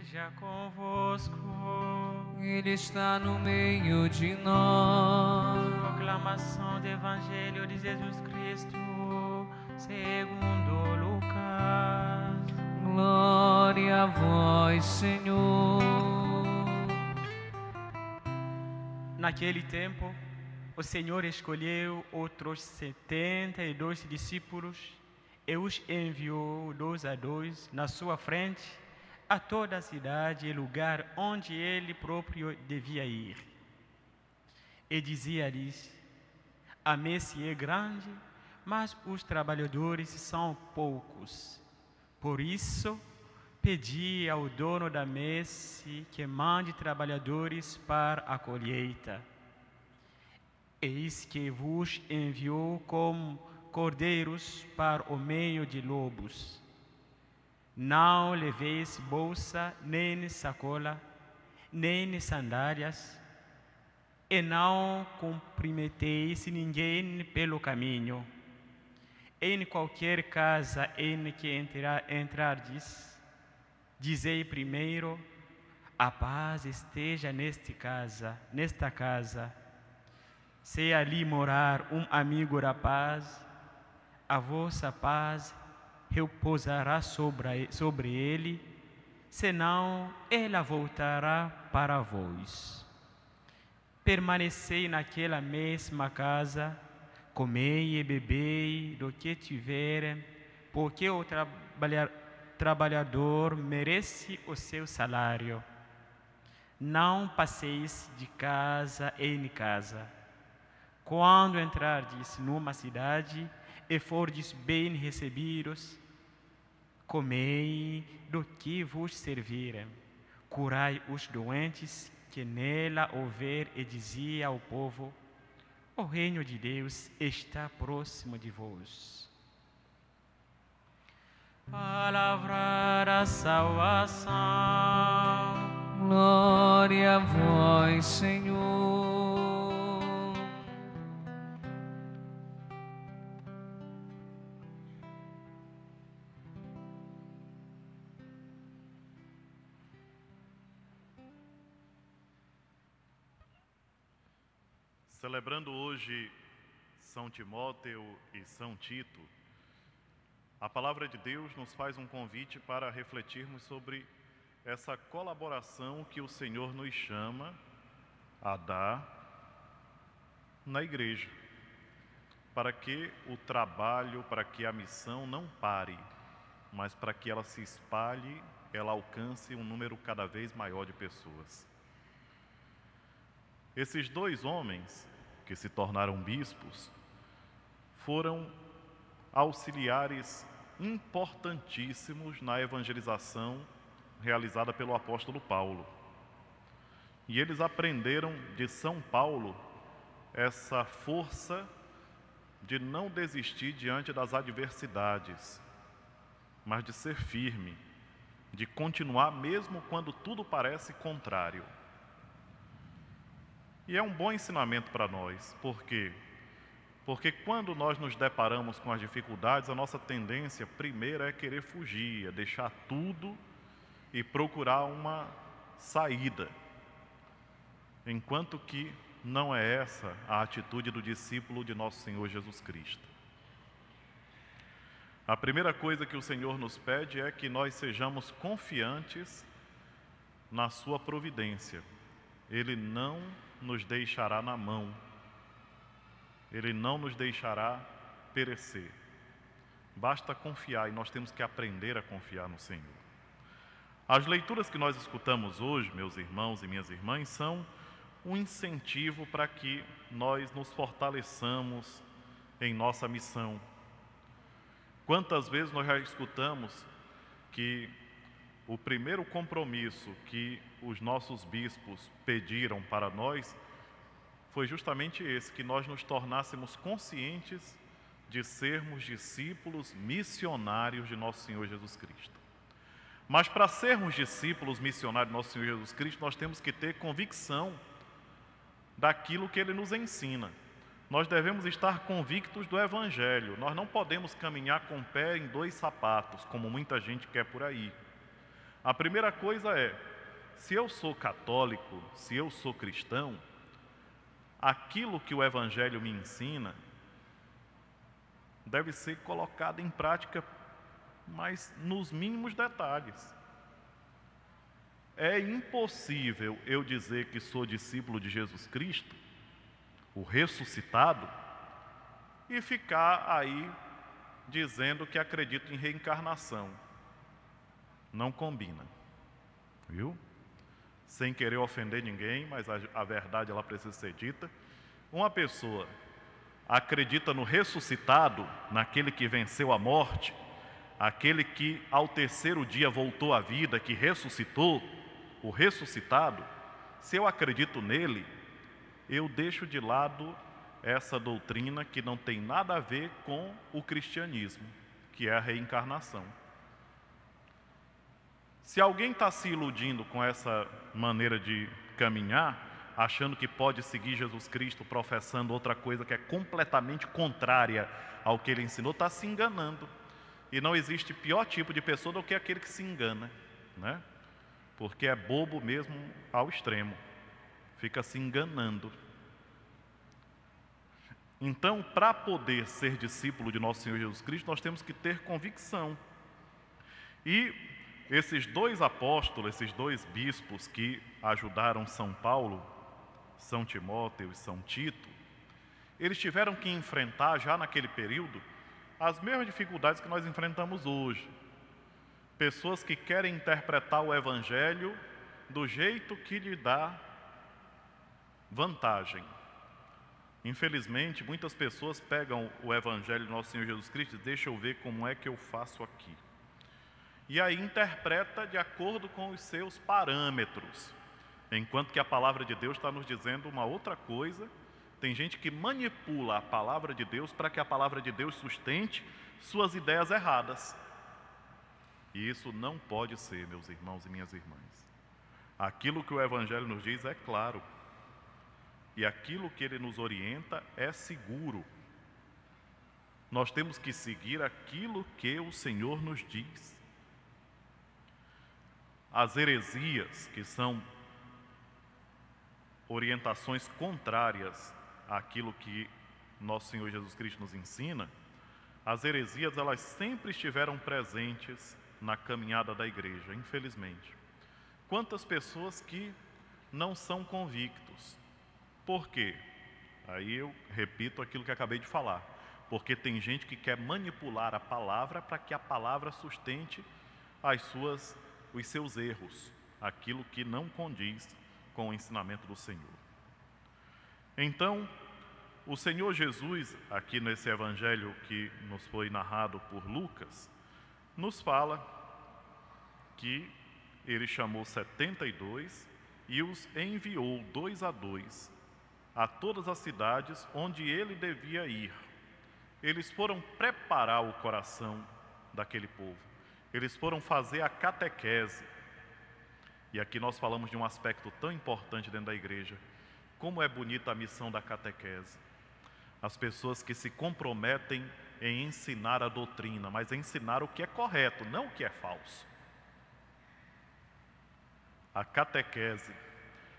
esteja convosco. Ele está no meio de nós. Proclamação do Evangelho de Jesus Cristo, segundo Lucas. Glória a vós, Senhor. Naquele tempo, o Senhor escolheu outros 72 discípulos e os enviou 2 a 2 na sua frente a toda a cidade e lugar onde ele próprio devia ir. E dizia-lhes: a messe é grande, mas os trabalhadores são poucos. Por isso, pedi ao dono da messe que mande trabalhadores para a colheita. Eis que vos enviou como cordeiros para o meio de lobos. Não leveis bolsa, nem sacola, nem sandálias, e não cumprimenteis ninguém pelo caminho. Em qualquer casa em que entrardes, dizei primeiro: a paz esteja nesta casa. Se ali morar um amigo da paz, a vossa paz repousará sobre ele, senão ela voltará para vós. Permanecei naquela mesma casa, comei e bebei do que tiverem, porque o trabalhador merece o seu salário. Não passeis de casa em casa. Quando entrardes numa cidade e fordes bem recebidos, comei do que vos servirem, curai os doentes que nela houver, e dizia ao povo: o reino de Deus está próximo de vós. Palavra da salvação. Glória a vós, Senhor. Celebrando hoje São Timóteo e São Tito, a palavra de Deus nos faz um convite para refletirmos sobre essa colaboração que o Senhor nos chama a dar na igreja, para que o trabalho, para que a missão não pare, mas para que ela se espalhe, ela alcance um número cada vez maior de pessoas. Esses 2 homens que se tornaram bispos foram auxiliares importantíssimos na evangelização realizada pelo apóstolo Paulo. E eles aprenderam de São Paulo essa força de não desistir diante das adversidades, mas de ser firme, de continuar mesmo quando tudo parece contrário. E é um bom ensinamento para nós. Por quê? Porque quando nós nos deparamos com as dificuldades, a nossa tendência primeira é querer fugir, é deixar tudo e procurar uma saída. Enquanto que não é essa a atitude do discípulo de nosso Senhor Jesus Cristo. A primeira coisa que o Senhor nos pede é que nós sejamos confiantes na sua providência. Ele não nos deixará na mão. Ele não nos deixará perecer. Basta confiar, e nós temos que aprender a confiar no Senhor. As leituras que nós escutamos hoje, meus irmãos e minhas irmãs, são um incentivo para que nós nos fortaleçamos em nossa missão. Quantas vezes nós já escutamos que o primeiro compromisso que os nossos bispos pediram para nós foi justamente esse, que nós nos tornássemos conscientes de sermos discípulos missionários de nosso Senhor Jesus Cristo. Mas para sermos discípulos missionários de nosso Senhor Jesus Cristo, nós temos que ter convicção daquilo que Ele nos ensina. Nós devemos estar convictos do Evangelho. Nós não podemos caminhar com o pé em 2 sapatos, como muita gente quer por aí. A primeira coisa é, se eu sou católico, se eu sou cristão, aquilo que o Evangelho me ensina deve ser colocado em prática, mas nos mínimos detalhes. É impossível eu dizer que sou discípulo de Jesus Cristo, o ressuscitado, e ficar aí dizendo que acredito em reencarnação. Não combina, viu? Sem querer ofender ninguém, mas a verdade ela precisa ser dita. Uma pessoa acredita no ressuscitado, naquele que venceu a morte, aquele que ao terceiro dia voltou à vida, que ressuscitou, o ressuscitado. Se eu acredito nele, eu deixo de lado essa doutrina que não tem nada a ver com o cristianismo, que é a reencarnação. Se alguém está se iludindo com essa maneira de caminhar, achando que pode seguir Jesus Cristo professando outra coisa que é completamente contrária ao que ele ensinou, está se enganando. E não existe pior tipo de pessoa do que aquele que se engana, né? Porque é bobo mesmo ao extremo, fica se enganando. Então, para poder ser discípulo de nosso Senhor Jesus Cristo, nós temos que ter convicção. E esses dois apóstolos, esses dois bispos que ajudaram São Paulo, São Timóteo e São Tito, eles tiveram que enfrentar já naquele período as mesmas dificuldades que nós enfrentamos hoje. Pessoas que querem interpretar o Evangelho do jeito que lhe dá vantagem. Infelizmente, muitas pessoas pegam o Evangelho do nosso Senhor Jesus Cristo e deixa eu ver como é que eu faço aqui. E aí interpreta de acordo com os seus parâmetros. Enquanto que a palavra de Deus está nos dizendo uma outra coisa, tem gente que manipula a palavra de Deus para que a palavra de Deus sustente suas ideias erradas. E isso não pode ser, meus irmãos e minhas irmãs. Aquilo que o Evangelho nos diz é claro. E aquilo que ele nos orienta é seguro. Nós temos que seguir aquilo que o Senhor nos diz. As heresias, que são orientações contrárias àquilo que nosso Senhor Jesus Cristo nos ensina, as heresias elas sempre estiveram presentes na caminhada da igreja, infelizmente. Quantas pessoas que não são convictos. Por quê? Aí eu repito aquilo que acabei de falar. Porque tem gente que quer manipular a palavra para que a palavra sustente os seus erros, aquilo que não condiz com o ensinamento do Senhor. Então, o Senhor Jesus, aqui nesse evangelho que nos foi narrado por Lucas, nos fala que ele chamou 72 e os enviou 2 a 2 a todas as cidades onde ele devia ir. Eles foram preparar o coração daquele povo. Eles foram fazer a catequese. E aqui nós falamos de um aspecto tão importante dentro da igreja. Como é bonita a missão da catequese. As pessoas que se comprometem em ensinar a doutrina, mas ensinar o que é correto, não o que é falso. A catequese,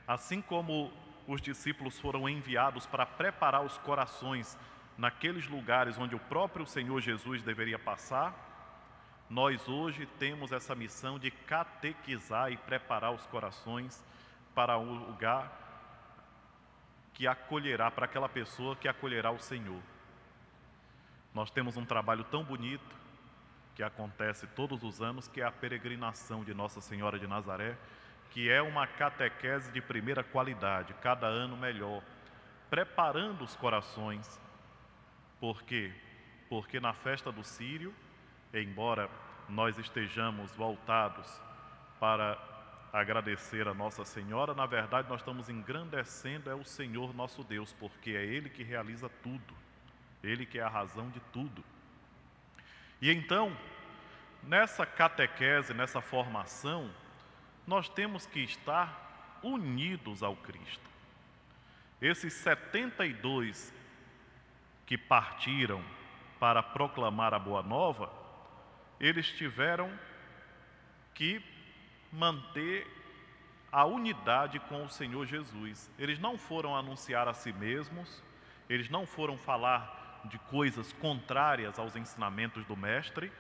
assim como os discípulos foram enviados para preparar os corações naqueles lugares onde o próprio Senhor Jesus deveria passar, nós hoje temos essa missão de catequizar e preparar os corações para um lugar que acolherá, para aquela pessoa que acolherá o Senhor. Nós temos um trabalho tão bonito que acontece todos os anos, que é a peregrinação de Nossa Senhora de Nazaré, que é uma catequese de primeira qualidade, cada ano melhor, preparando os corações. Por quê? Porque na festa do Círio, embora nós estejamos voltados para agradecer a Nossa Senhora, na verdade nós estamos engrandecendo o Senhor nosso Deus, porque é Ele que realiza tudo, Ele que é a razão de tudo. E então, nessa catequese, nessa formação, nós temos que estar unidos ao Cristo. Esses 72 que partiram para proclamar a Boa Nova, eles tiveram que manter a unidade com o Senhor Jesus. Eles não foram anunciar a si mesmos, eles não foram falar de coisas contrárias aos ensinamentos do Mestre,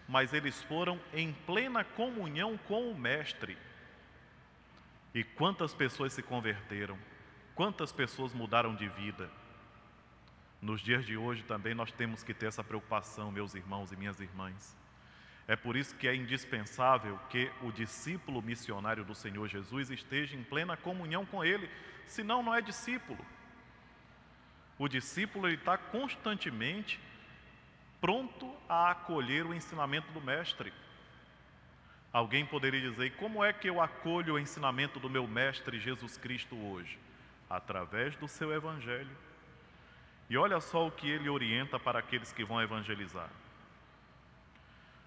mas eles foram em plena comunhão com o Mestre. E quantas pessoas se converteram, quantas pessoas mudaram de vida. Nos dias de hoje também nós temos que ter essa preocupação, meus irmãos e minhas irmãs. É por isso que é indispensável que o discípulo missionário do Senhor Jesus esteja em plena comunhão com Ele, senão não é discípulo. O discípulo está constantemente pronto a acolher o ensinamento do Mestre. Alguém poderia dizer, como é que eu acolho o ensinamento do meu Mestre Jesus Cristo hoje? Através do seu Evangelho. E olha só o que ele orienta para aqueles que vão evangelizar.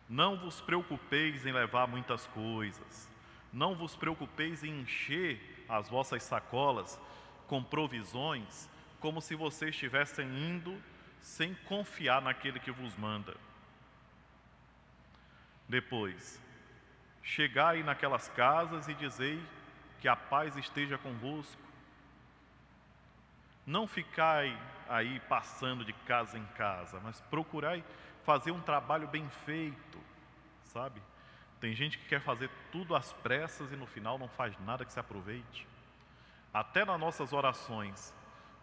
Não vos preocupeis em levar muitas coisas, não vos preocupeis em encher as vossas sacolas com provisões, como se vocês estivessem indo sem confiar naquele que vos manda. Depois, chegai naquelas casas e dizei que a paz esteja convosco. Não ficai aí passando de casa em casa, mas procurai fazer um trabalho bem feito, sabe? Tem gente que quer fazer tudo às pressas e no final não faz nada que se aproveite. Até nas nossas orações,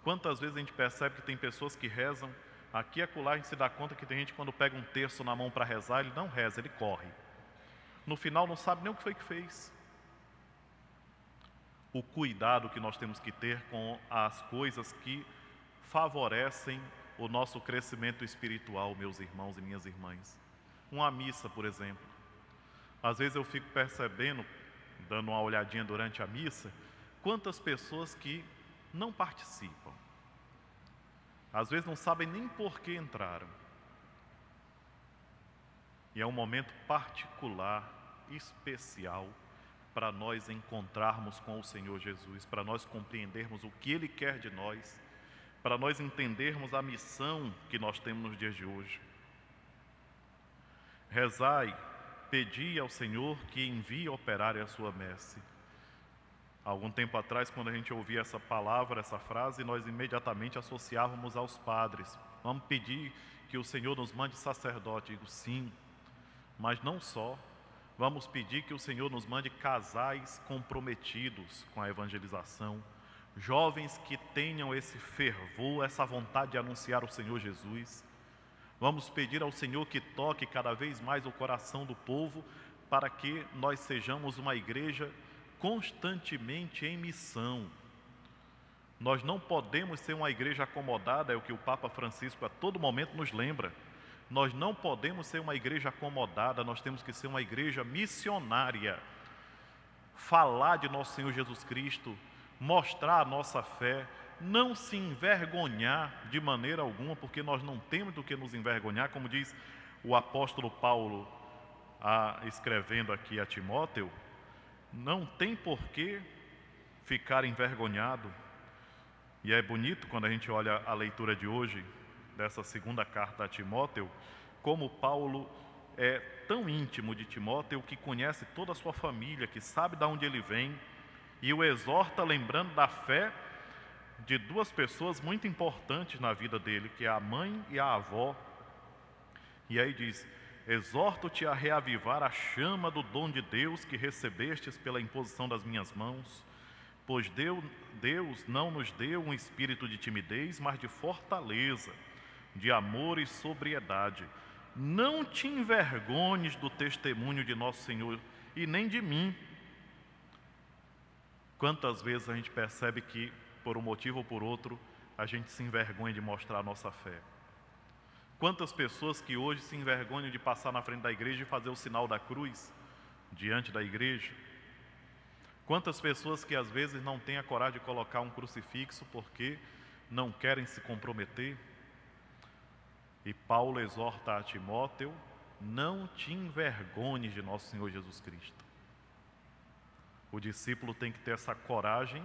quantas vezes a gente percebe que tem pessoas que rezam, aqui e acolá a gente se dá conta que tem gente que quando pega um terço na mão para rezar, ele não reza, ele corre. No final não sabe nem o que foi que fez. O cuidado que nós temos que ter com as coisas que favorecem o nosso crescimento espiritual, meus irmãos e minhas irmãs. Uma missa, por exemplo. Às vezes eu fico percebendo, dando uma olhadinha durante a missa, quantas pessoas que não participam. Às vezes não sabem nem por que entraram. E é um momento particular, especial, para nós encontrarmos com o Senhor Jesus, para nós compreendermos o que Ele quer de nós, para nós entendermos a missão que nós temos nos dias de hoje. Rezai, pedi ao Senhor que envie operário à sua messe. Algum tempo atrás, quando a gente ouvia essa palavra, essa frase, nós imediatamente associávamos aos padres. Vamos pedir que o Senhor nos mande sacerdote. Digo, sim, mas não só. Vamos pedir que o Senhor nos mande casais comprometidos com a evangelização, jovens que tenham esse fervor, essa vontade de anunciar o Senhor Jesus. Vamos pedir ao Senhor que toque cada vez mais o coração do povo, para que nós sejamos uma igreja constantemente em missão. Nós não podemos ser uma igreja acomodada, é o que o Papa Francisco a todo momento nos lembra. Nós não podemos ser uma igreja acomodada, nós temos que ser uma igreja missionária. Falar de nosso Senhor Jesus Cristo, mostrar a nossa fé, não se envergonhar de maneira alguma, porque nós não temos do que nos envergonhar, como diz o apóstolo Paulo, escrevendo aqui a Timóteo, não tem por que ficar envergonhado. E é bonito quando a gente olha a leitura de hoje, dessa segunda carta a Timóteo, como Paulo é tão íntimo de Timóteo, que conhece toda a sua família, que sabe de onde ele vem, e o exorta lembrando da fé de duas pessoas muito importantes na vida dele, que é a mãe e a avó. E aí diz, exorto-te a reavivar a chama do dom de Deus que recebestes pela imposição das minhas mãos, pois Deus não nos deu um espírito de timidez, mas de fortaleza, de amor e sobriedade. Não te envergonhes do testemunho de nosso Senhor e nem de mim. Quantas vezes a gente percebe que, por um motivo ou por outro, a gente se envergonha de mostrar a nossa fé. Quantas pessoas que hoje se envergonham de passar na frente da igreja e fazer o sinal da cruz diante da igreja. Quantas pessoas que às vezes não têm a coragem de colocar um crucifixo porque não querem se comprometer. E Paulo exorta a Timóteo, não te envergonhes de nosso Senhor Jesus Cristo. O discípulo tem que ter essa coragem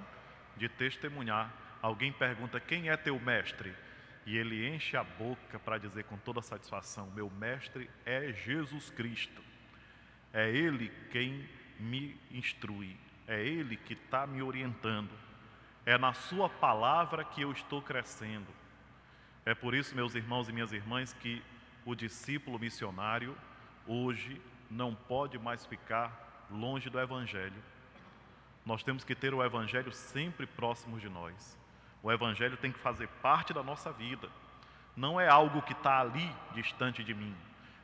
de testemunhar. Alguém pergunta, quem é teu mestre? E ele enche a boca para dizer com toda satisfação, meu mestre é Jesus Cristo. É Ele quem me instrui, é Ele que está me orientando, é na sua palavra que eu estou crescendo. É por isso, meus irmãos e minhas irmãs, que o discípulo missionário hoje não pode mais ficar longe do Evangelho. Nós temos que ter o Evangelho sempre próximo de nós. O Evangelho tem que fazer parte da nossa vida. Não é algo que está ali, distante de mim.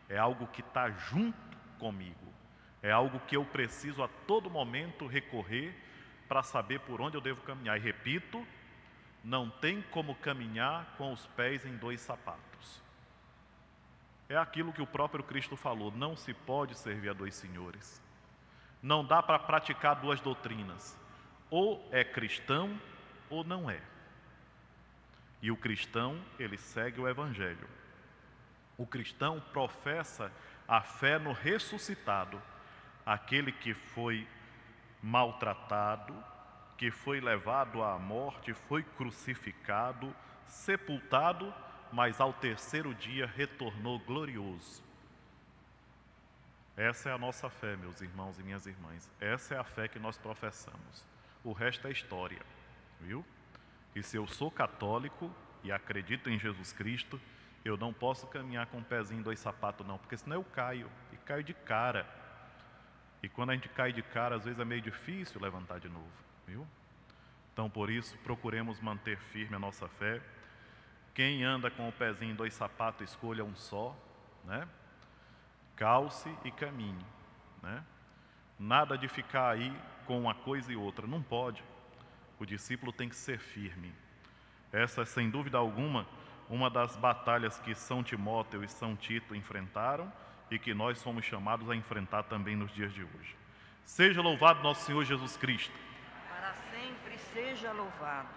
É algo que está junto comigo. É algo que eu preciso a todo momento recorrer para saber por onde eu devo caminhar. E repito, não tem como caminhar com os pés em 2 sapatos. É aquilo que o próprio Cristo falou, não se pode servir a 2 senhores. Não dá para praticar 2 doutrinas. Ou é cristão ou não é. E o cristão, ele segue o Evangelho. O cristão professa a fé no ressuscitado, aquele que foi maltratado, que foi levado à morte, foi crucificado, sepultado, mas ao 3º dia retornou glorioso. Essa é a nossa fé, meus irmãos e minhas irmãs. Essa é a fé que nós professamos. O resto é história, viu? E se eu sou católico e acredito em Jesus Cristo, eu não posso caminhar com um pezinho em 2 sapatos não, porque senão eu caio, e caio de cara. E quando a gente cai de cara, às vezes é meio difícil levantar de novo, viu? Então, por isso, procuremos manter firme a nossa fé. Quem anda com o pezinho em 2 sapatos, escolha um só, né? Calce e caminhe, né? Nada de ficar aí com uma coisa e outra, não pode. O discípulo tem que ser firme. Essa, sem dúvida alguma, uma das batalhas que São Timóteo e São Tito enfrentaram e que nós somos chamados a enfrentar também nos dias de hoje. Seja louvado nosso Senhor Jesus Cristo. Para sempre seja louvado.